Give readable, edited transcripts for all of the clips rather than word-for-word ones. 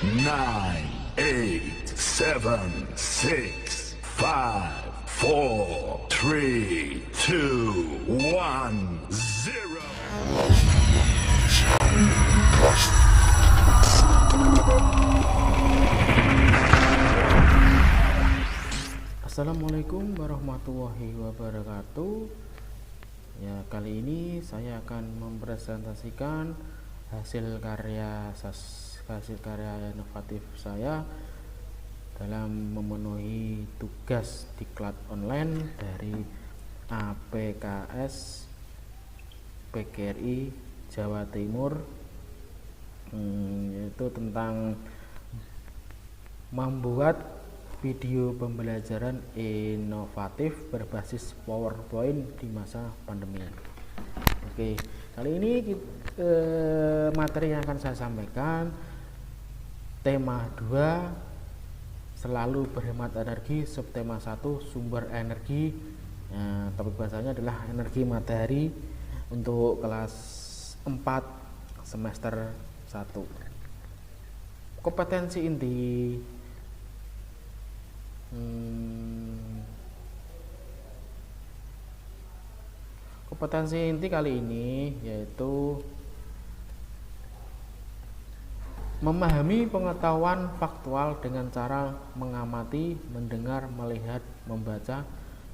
nine, eight, seven, six, five, four, three, two, one, zero. Assalamualaikum warahmatullahi wabarakatuh. Ya, kali ini saya akan mempresentasikan hasil karya inovatif saya dalam memenuhi tugas diklat online dari APKS PGRI Jawa Timur, yaitu tentang membuat video pembelajaran inovatif berbasis PowerPoint di masa pandemi. Oke, kali ini materi yang akan saya sampaikan tema 2 selalu berhemat energi, subtema 1 sumber energi. Topik bahasanya adalah energi matahari untuk kelas 4 semester 1. Kompetensi inti kali ini yaitu memahami pengetahuan faktual dengan cara mengamati, mendengar, melihat, membaca,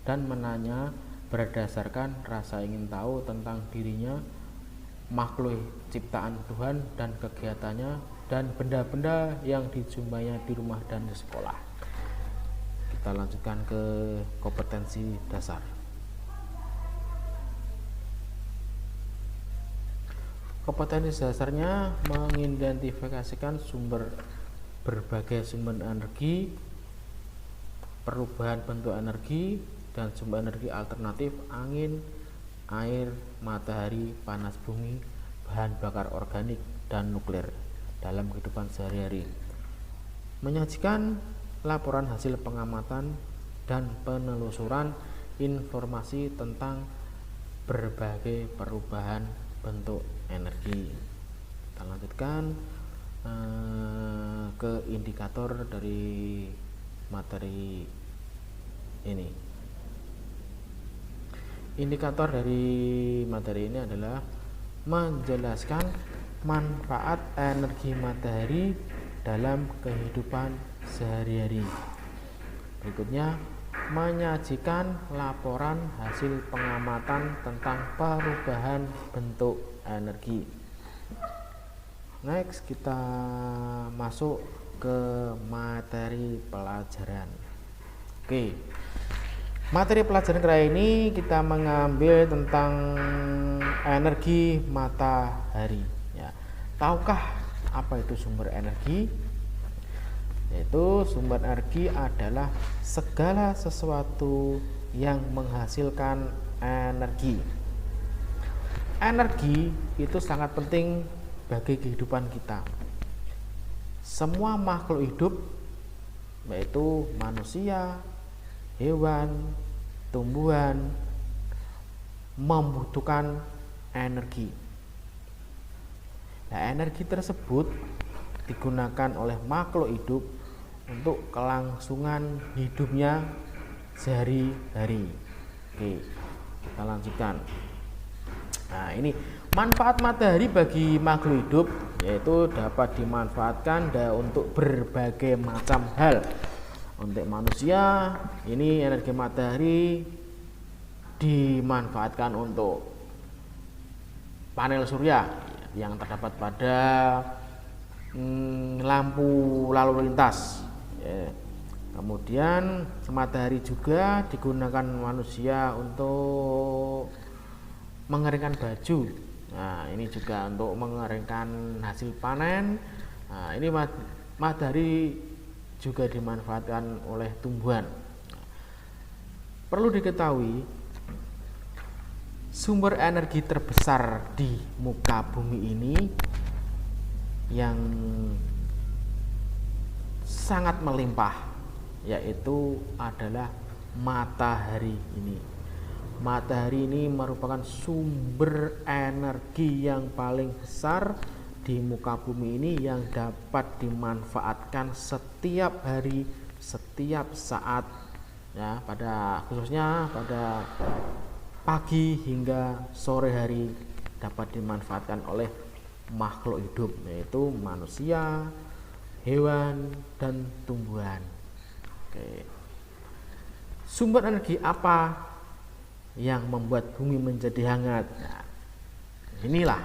dan menanya berdasarkan rasa ingin tahu tentang dirinya, makhluk ciptaan Tuhan dan kegiatannya, dan benda-benda yang dijumpai di rumah dan di sekolah. Kita lanjutkan ke kompetensi dasar. Kompetensi dasarnya mengidentifikasikan berbagai sumber energi, perubahan bentuk energi, dan sumber energi alternatif angin, air, matahari, panas bumi, bahan bakar organik, dan nuklir dalam kehidupan sehari-hari. Menyajikan laporan hasil pengamatan dan penelusuran informasi tentang berbagai perubahan bentuk energi. Kita lanjutkan ke indikator dari materi ini. Indikator dari materi ini adalah menjelaskan manfaat energi matahari dalam kehidupan sehari-hari. Berikutnya, menyajikan laporan hasil pengamatan tentang perubahan bentuk energi. Next, kita masuk ke materi pelajaran. Oke, materi pelajaran kali ini kita mengambil tentang energi matahari. Ya, tahukah apa itu sumber energi? Yaitu sumber energi adalah segala sesuatu yang menghasilkan energi. Energi itu sangat penting bagi kehidupan kita. Semua makhluk hidup, yaitu manusia, hewan, tumbuhan, membutuhkan energi. Nah, energi tersebut digunakan oleh makhluk hidup untuk kelangsungan hidupnya sehari-hari. Oke, kita lanjutkan. Nah, ini manfaat matahari bagi makhluk hidup yaitu dapat dimanfaatkan untuk berbagai macam hal. Untuk manusia, ini energi matahari dimanfaatkan untuk panel surya yang terdapat pada lampu lalu lintas. Kemudian matahari juga digunakan manusia untuk mengeringkan baju. Nah, ini juga untuk mengeringkan hasil panen. Nah, ini matahari juga dimanfaatkan oleh tumbuhan. Perlu diketahui, sumber energi terbesar di muka bumi ini yang sangat melimpah yaitu adalah matahari ini. Matahari ini merupakan sumber energi yang paling besar di muka bumi ini yang dapat dimanfaatkan setiap hari, setiap saat, ya, khususnya pada pagi hingga sore hari dapat dimanfaatkan oleh makhluk hidup, yaitu manusia, hewan, dan tumbuhan. Oke. Sumber energi apa yang membuat bumi menjadi hangat? Nah, inilah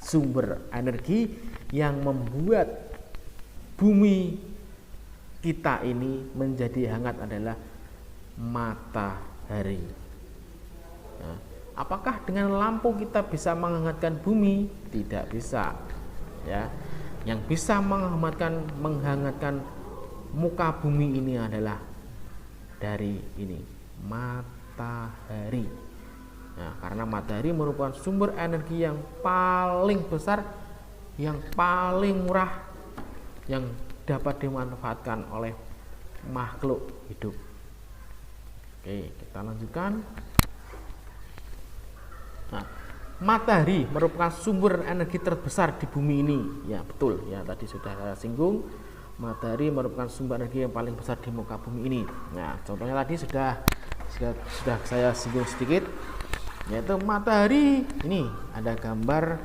sumber energi yang membuat bumi kita ini menjadi hangat adalah matahari. Nah, apakah dengan lampu kita bisa menghangatkan bumi? Tidak bisa. Ya, yang bisa menghangatkan muka bumi ini adalah dari ini, matahari. Nah, karena matahari merupakan sumber energi yang paling besar, yang paling murah, yang dapat dimanfaatkan oleh makhluk hidup. Oke, kita lanjutkan. Nah, matahari merupakan sumber energi terbesar di bumi ini. Ya, betul. Ya, tadi sudah saya singgung. Matahari merupakan sumber energi yang paling besar di muka bumi ini. Nah, contohnya tadi sudah saya singgung sedikit, yaitu matahari. Ini ada gambar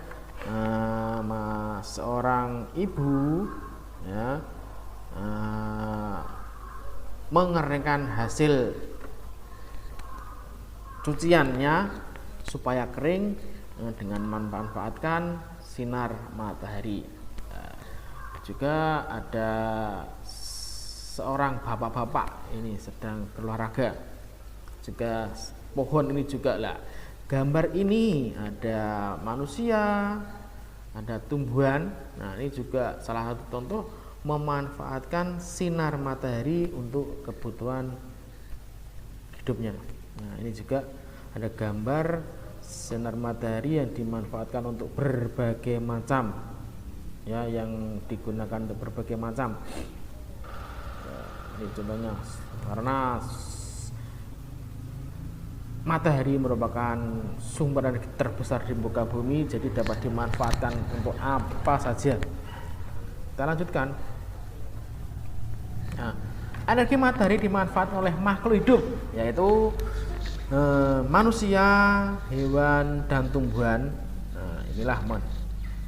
seorang ibu, ya, mengeringkan hasil cuciannya supaya kering dengan memanfaatkan sinar matahari. Juga ada seorang bapak-bapak ini sedang berolahraga. Juga pohon ini juga lah. Gambar ini ada manusia, ada tumbuhan. Nah, ini juga salah satu contoh memanfaatkan sinar matahari untuk kebutuhan hidupnya. Nah, ini juga ada gambar sinar matahari yang dimanfaatkan untuk berbagai macam, ya, yang digunakan untuk berbagai macam. Ini contohnya, karena matahari merupakan sumber energi terbesar di muka bumi, jadi dapat dimanfaatkan untuk apa saja. Kita lanjutkan. Nah, energi matahari dimanfaatkan oleh makhluk hidup, yaitu manusia, hewan, dan tumbuhan. Nah, inilah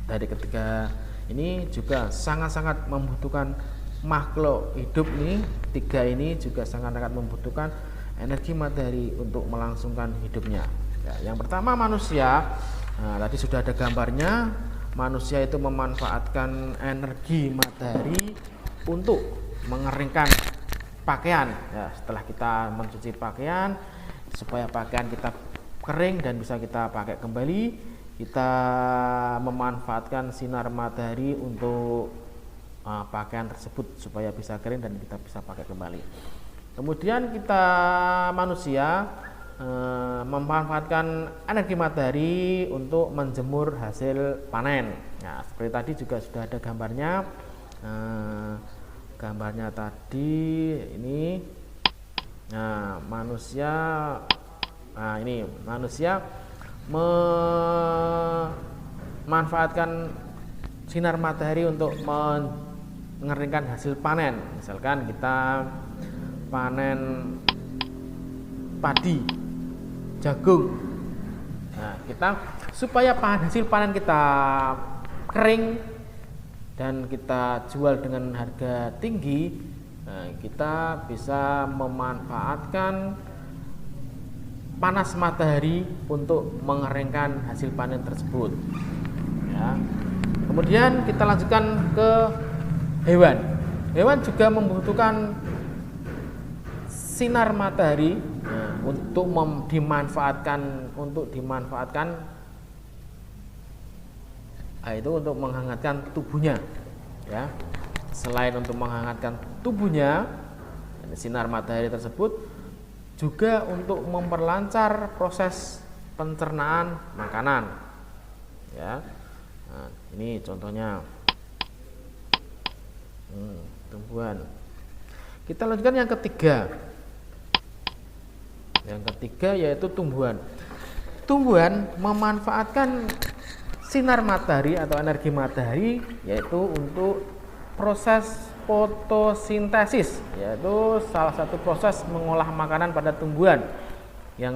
dari ketiga ini juga sangat-sangat membutuhkan makhluk hidup nih. Tiga ini juga sangat-sangat membutuhkan energi matahari untuk melangsungkan hidupnya. Ya, yang pertama manusia. Nah, tadi sudah ada gambarnya. Manusia itu memanfaatkan energi matahari untuk mengeringkan pakaian. Ya, setelah kita mencuci pakaian, supaya pakaian kita kering dan bisa kita pakai kembali, kita memanfaatkan sinar matahari untuk pakaian tersebut supaya bisa kering dan kita bisa pakai kembali. Kemudian kita manusia memanfaatkan energi matahari untuk menjemur hasil panen. Nah, seperti tadi juga sudah ada gambarnya. Gambarnya tadi ini. Nah, ini manusia memanfaatkan sinar matahari untuk mengeringkan hasil panen. Misalkan kita panen padi, jagung. Nah, kita supaya hasil panen kita kering dan kita jual dengan harga tinggi, kita bisa memanfaatkan panas matahari untuk mengeringkan hasil panen tersebut. Ya. Kemudian kita lanjutkan ke hewan. Hewan juga membutuhkan sinar matahari untuk dimanfaatkan itu untuk menghangatkan tubuhnya, ya. Selain untuk menghangatkan tubuhnya, sinar matahari tersebut juga untuk memperlancar proses pencernaan makanan, ya. Nah, ini contohnya tumbuhan. Kita lanjutkan yang ketiga. Yang ketiga yaitu tumbuhan. Tumbuhan memanfaatkan sinar matahari atau energi matahari yaitu untuk proses fotosintesis, yaitu salah satu proses mengolah makanan pada tumbuhan yang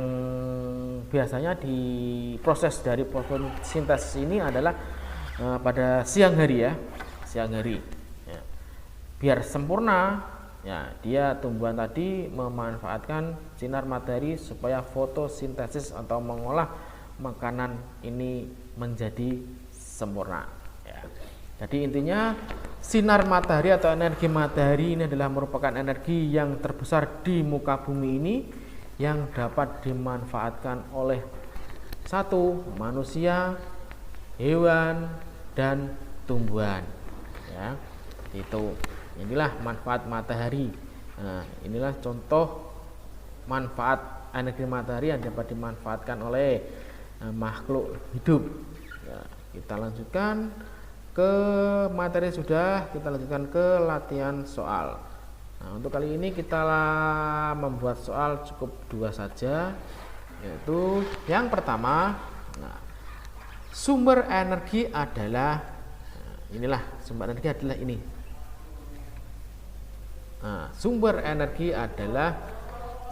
biasanya proses dari fotosintesis ini adalah pada siang hari ya, siang hari ya. Biar sempurna ya, dia tumbuhan tadi memanfaatkan sinar matahari supaya fotosintesis atau mengolah makanan ini menjadi sempurna ya. Jadi intinya sinar matahari atau energi matahari ini adalah merupakan energi yang terbesar di muka bumi ini yang dapat dimanfaatkan oleh satu manusia, hewan, dan tumbuhan ya. Itu inilah manfaat matahari. Nah, inilah contoh manfaat energi matahari yang dapat dimanfaatkan oleh makhluk hidup ya. Kita lanjutkan ke materi sudah, kita lanjutkan ke latihan soal. Nah, untuk kali ini kita membuat soal cukup 2 saja, yaitu yang pertama, sumber energi adalah inilah, sumber energi adalah ini. Sumber energi adalah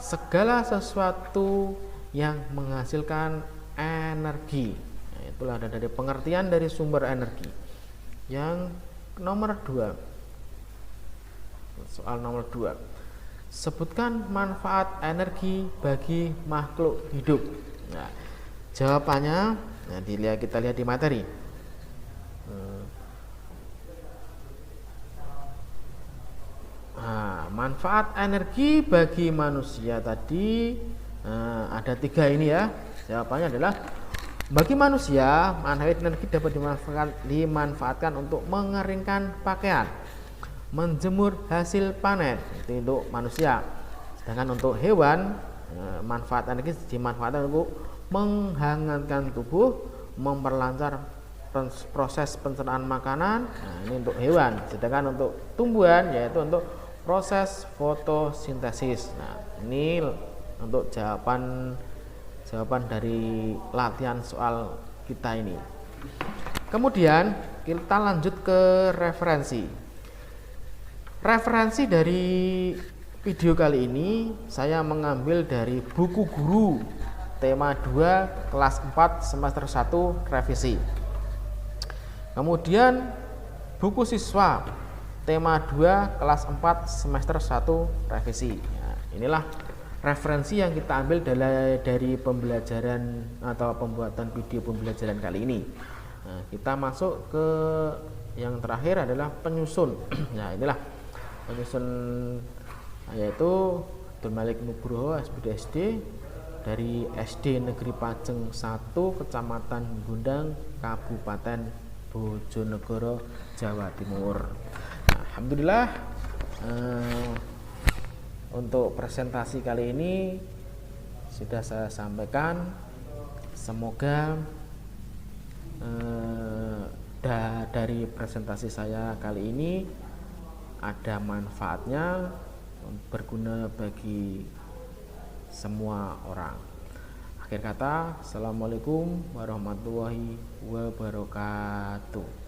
segala sesuatu yang menghasilkan energi. Nah, itulah ada dari pengertian dari sumber energi. Yang nomor 2, soal nomor 2, sebutkan manfaat energi bagi makhluk hidup. Nah, jawabannya kita lihat di materi. Manfaat energi bagi manusia tadi ada 3 ini ya. Jawabannya adalah bagi manusia, manfaat energi dapat dimanfaatkan untuk mengeringkan pakaian, menjemur hasil panen, itu untuk manusia. Sedangkan untuk hewan, manfaat energi dimanfaatkan untuk menghangatkan tubuh, memperlancar proses pencernaan makanan. Nah, ini untuk hewan. Sedangkan untuk tumbuhan yaitu untuk proses fotosintesis. Nah, ini untuk jawaban dari latihan soal kita ini. Kemudian kita lanjut ke referensi. Referensi dari video kali ini saya mengambil dari buku guru tema 2 kelas 4 semester 1 revisi. Kemudian buku siswa tema 2 kelas 4 semester 1 revisi. Nah, inilah referensi yang kita ambil dari pembelajaran atau pembuatan video pembelajaran kali ini. Nah, kita masuk ke yang terakhir adalah penyusun. Nah, inilah penyusun, yaitu Abdul Malik Nugroho SPD dari SD Negeri Pajeng 1 Kecamatan Gundang Kabupaten Bojonegoro Jawa Timur. Nah, alhamdulillah untuk presentasi kali ini sudah saya sampaikan. Semoga dari presentasi saya kali ini ada manfaatnya, berguna bagi semua orang. Akhir kata, assalamualaikum warahmatullahi wabarakatuh.